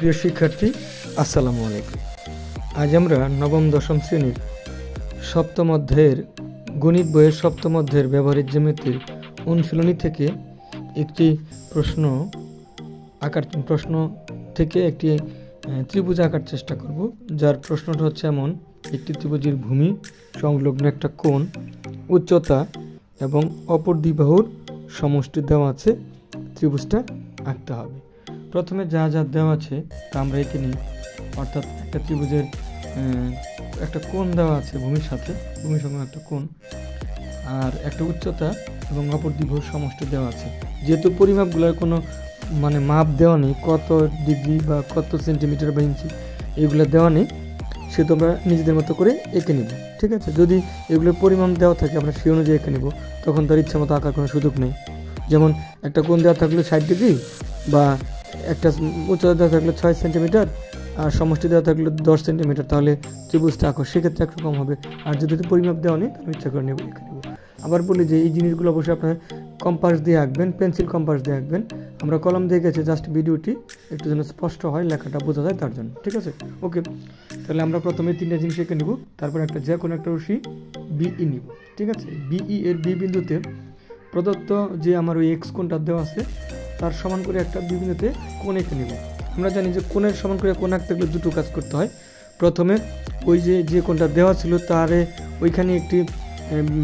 প্রিয় শিক্ষার্থী, আসসালামু আলাইকুম। আজ আমরা নবম দশম শ্রেণীর সপ্তম অধ্যায়ের গণিত বইয়ের সপ্তম অধ্যায়ের ব্যবহারিক জ্যামিতির অনুশীলনী থেকে একটি প্রশ্ন থেকে একটি ত্রিভুজ আঁকার চেষ্টা করব। যার প্রশ্নটা হচ্ছে এমন: একটি ত্রিভুজের ভূমি, সংলগ্ন একটা কোণ, উচ্চতা এবং অপর দুই বাহুর সমষ্টি দেওয়া আছে। ত্রিভুজটা আঁকতে হবে। প্রথমে যা যা দেওয়া আছে তা আমরা এঁকে নিই। অর্থাৎ একটা ত্রিভুজের একটা কোণ দেওয়া আছে ভূমির সাথে, ভূমির সঙ্গে একটা কোণ, আর একটা উচ্চতা এবং অপর দুই বাহুর সমষ্টি দেওয়া আছে। যেহেতু পরিমাপগুলোর কোনো মাপ দেওয়া নেই, কত ডিগ্রি বা কত সেন্টিমিটার বা ইঞ্চি এগুলো দেওয়া নেই, সেহেতু আমরা নিজেদের মতো করে এঁকে নিব। ঠিক আছে? যদি এগুলোর পরিমাপ দেওয়া থাকে আমরা সেই অনুযায়ী এঁকে নিব, তখন তার ইচ্ছা মতো আঁকার কোনো সুযোগ নেই। যেমন একটা কোণ দেওয়া থাকলে 60 ডিগ্রি, বা একটা উচ্চতা দেওয়া থাকলে 6 সেন্টিমিটার, আর সমষ্টি দেওয়া থাকলে 10 সেন্টিমিটার, তাহলে ত্রিভুজটা আঁকো, সেক্ষেত্রে একরকম হবে। আর যদি পরিমাপ দেওয়া নেই তাহলে ইচ্ছা করে নেব, এঁকে নেব। আবার বলি যে এই জিনিসগুলো অবশ্যই আপনার কম্পাস দিয়ে আঁকবেন, পেন্সিল কম্পাস দিয়ে আঁকবেন। আমরা কলম দিয়ে গেছি জাস্ট ভিডিওটি একটু যেন স্পষ্ট হয়, লেখাটা বোঝা যায় তার জন্য। ঠিক আছে? ওকে, তাহলে আমরা প্রথমে 3টা জিনিস এঁকে নিব, তারপর যে কোনো একটা রশ্মি বিই নিব। ঠিক আছে? বিই এর বি বিন্দুতে প্রদত্ত যে আমার ওই এক্স কোণটা দেওয়া আছে তার সমান করে একটা বি বিন্দুতে কোণ এঁকে নিব। আমরা জানি যে কোণের সমান করে কোণ আঁকতে গেলে দুটো কাজ করতে হয়। প্রথমে ওই যে কোণটা দেওয়া ছিল তারে ওইখানে একটি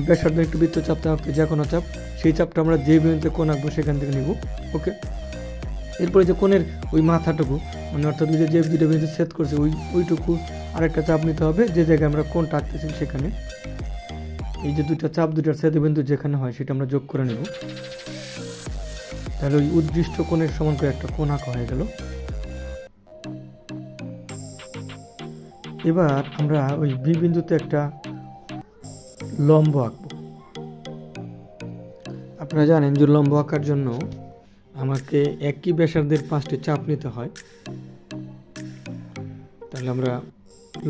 ব্যাসার্ধ একটু বৃত্ত চাপতে হবে, যে কোনো চাপ, সেই চাপটা আমরা যে বিন্দুতে কোণ আঁকবো সেখান থেকে নিব। ওকে, এরপরে যে কোণের ওই মাথাটুকু, অর্থাৎ যে দুটো বিন্দু ছেদ করছে ওইটুকু আরেকটা চাপ নিতে হবে, যে জায়গায় আমরা কোণটা আঁকতেছি সেখানে। এই যে দুইটা চাপ, দুইটার ছেদবিন্দু যেখানে হয় সেটা আমরা যোগ করে নেব। তাহলে ওই উদ্দৃষ্ট কোণের সমান করে একটা কোণ আঁকা হয়ে গেল। এবার আমরা ওই বি বিন্দুতে একটা লম্ব আঁকব। আপনারা জানেন যে লম্ব আঁকার জন্য আমাকে একই ব্যাসার্ধের 5টি চাপ নিতে হয়। তাহলে আমরা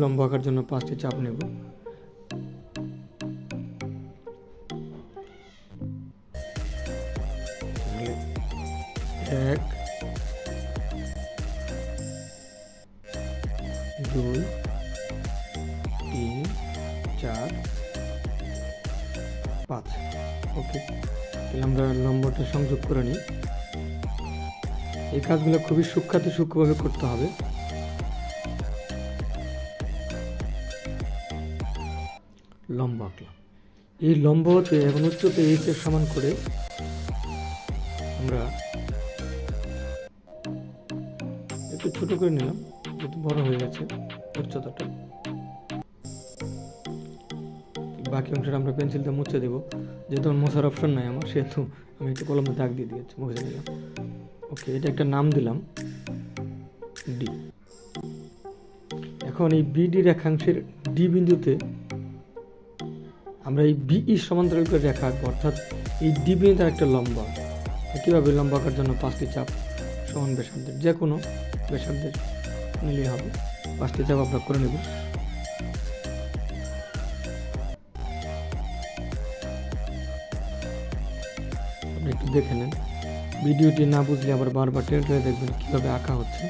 লম্ব আঁকার জন্য 5টি চাপ নেব। তাহলে 1, 2, 3, 4, 5। ওকে, তাহলে আমরা লম্বটা সংযোগ করে নিই। এই কাজগুলো খুবই সূক্ষ্মভাবে করতে হবে। লম্ব আঁকলাম। এই লম্ব হতে এখন উচ্চতা এইচ এর সমান করে আমরা একটু ছোট করে নিলাম, যেহেতু বড় হয়ে গেছে উচ্চতাটা। বাকি অংশটা আমরা পেন্সিল দিয়ে মুছে দেবো, যেহেতু মোছার অপশন নাই আমার, সেহেতু আমি একটু কলমে দাগ দিয়ে দিয়েছি, মুছে দিলাম। ওকে, এটা একটা নাম দিলাম ডি। এখন এই বিডি রেখাংশের ডি বিন্দুতে আমরা এই বিই সমান্তরাল করে রেখা আঁকবো, অর্থাৎ এই ডি বিন্দুতে একটা লম্ব। কীভাবে? লম্ব আঁকার জন্য 5টি চাপ সমান ব্যাসার্ধের, যে কোনো ব্যাসার্ধের নিলে হবে। 5টি চাপ আমরা করে নেব। আপনি একটু দেখে নেন, ভিডিওটি না বুঝলে আবার বারবার টেনে দেখবেন কীভাবে আঁকা হচ্ছে।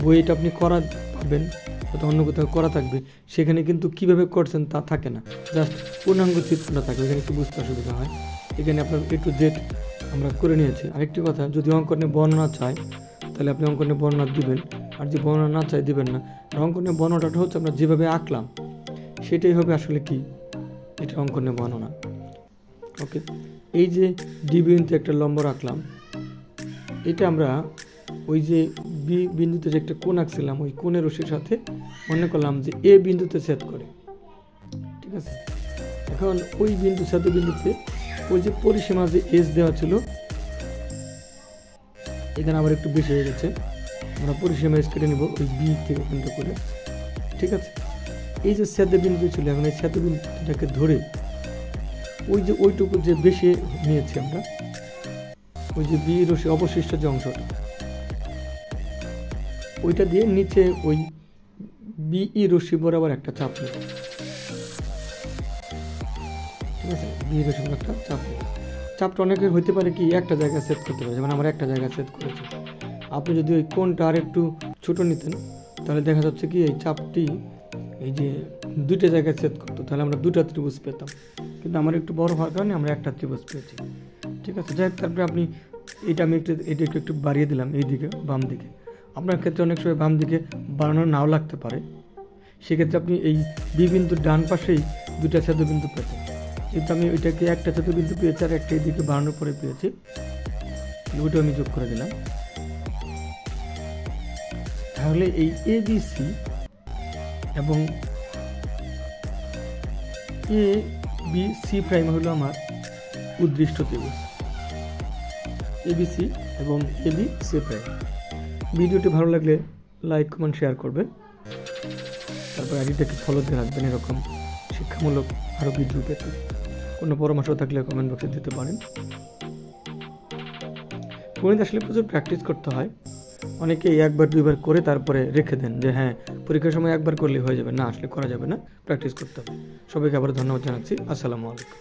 বইটা আপনি করা পাবেন, অথবা অন্য কোথাও করা থাকবে, সেখানে কিন্তু কীভাবে করছেন তা থাকে না, জাস্ট পূর্ণাঙ্গ চিত্রটা থাকবে, এখানে একটু বুঝতে অসুবিধা হয়। এখানে আপনার একটু জেড আমরা করে নিয়েছি। আরেকটি কথা, যদি অঙ্কনে বর্ণনা চায় তাহলে আপনি অঙ্কনে বর্ণনা দিবেন, আর যে বর্ণনা না চায় দিবেন না। আর অঙ্কনে বর্ণনাটা হচ্ছে আমরা যেভাবে আঁকলাম সেটাই হবে আসলে কি, এটা অঙ্কনে বর্ণনা। ওকে, এই যে ডি বিন্দুতে একটা লম্ব রাখলাম, এটা আমরা ওই যে বি বিন্দুতে যে একটা কোণ আঁকছিলাম ওই কোণের রশ্মির সাথে মনে করলাম যে এ বিন্দুতে ছেদ করে। ঠিক আছে? এখন ওই বিন্দুতে ওই যে পরিসীমা যে এস দেওয়া ছিল, এখানে আবার একটু বেশি হয়ে গেছে, আমরা পরিসীমা এস কেটে নেব ওই বি থেকে কেন্দ্র করে। ঠিক আছে? এই যে ছেদ বিন্দু ছিল, এখন এই ছেদ বিন্দুটাকে ধরে ওই যে ওইটুকু যে বেশি নিয়েছি আমরা, ওই যে বি রশ্মি অবশিষ্ট যে অংশটা, ওইটা দিয়ে নিচে ওই বিই রশ্মি বরাবর একটা চাপ নেব। ঠিক আছে? বি রশ্মি একটা চাপ নেব। চাপটা অনেকের হইতে পারে কি একটা জায়গায় সেট করতে পারে, যেমন আমরা একটা জায়গায় সেট করেছি। আপনি যদি ওই কোণটা আর একটু ছোটো নিতেন তাহলে দেখা যাচ্ছে কি এই চাপটি এই যে দুইটা জায়গায় ছেদ করতো, তাহলে আমরা দুটা ত্রিভুজ পেতাম। কিন্তু আমার একটু বড় হওয়ার কারণে আমরা একটা ত্রিভুজ পেয়েছি। ঠিক আছে, যাই হোক, তারপরে আপনি এটা একটু বাড়িয়ে দিলাম এই দিকে বাম দিকে। আপনার ক্ষেত্রে অনেক সময় বাম দিকে বাড়ানো নাও লাগতে পারে, সেক্ষেত্রে আপনি এই বি বিন্দুর ডান পাশেই দুটা ছেদবিন্দু পেতেন। কিন্তু আমি ওইটাকে একটা ছেদবিন্দু পেয়েছি আর একটা এইদিকে বাড়ানোর পরে পেয়েছি, ওইটা আমি যোগ করে দিলাম। তাহলে এই ABC এবং ABC প্রাইম হলো আমার উদ্দৃষ্ট ত্রিভুজ, ABC এবং ABC প্রাইম। ভিডিওটি ভালো লাগলে লাইক কমেন্ট শেয়ার করবেন, তারপর আইডিটাকে ফলো দিয়ে রাখবেন এরকম শিক্ষামূলক আরও ভিডিও পেতে। কোনো পরামর্শ থাকলে কমেন্ট বক্সে দিতে পারেন। গণিত আসলে প্রচুর প্র্যাকটিস করতে হয়। অনেকে একবার দুইবার করে তারপরে রেখে দেন যে হ্যাঁ পরীক্ষার সময় একবার করলে হয়ে যাবে, না, আসলে করা যাবে না, প্র্যাকটিস করতে হবে। সবাইকে আবার ধন্যবাদ জানাচ্ছি। আসসালামু আলাইকুম।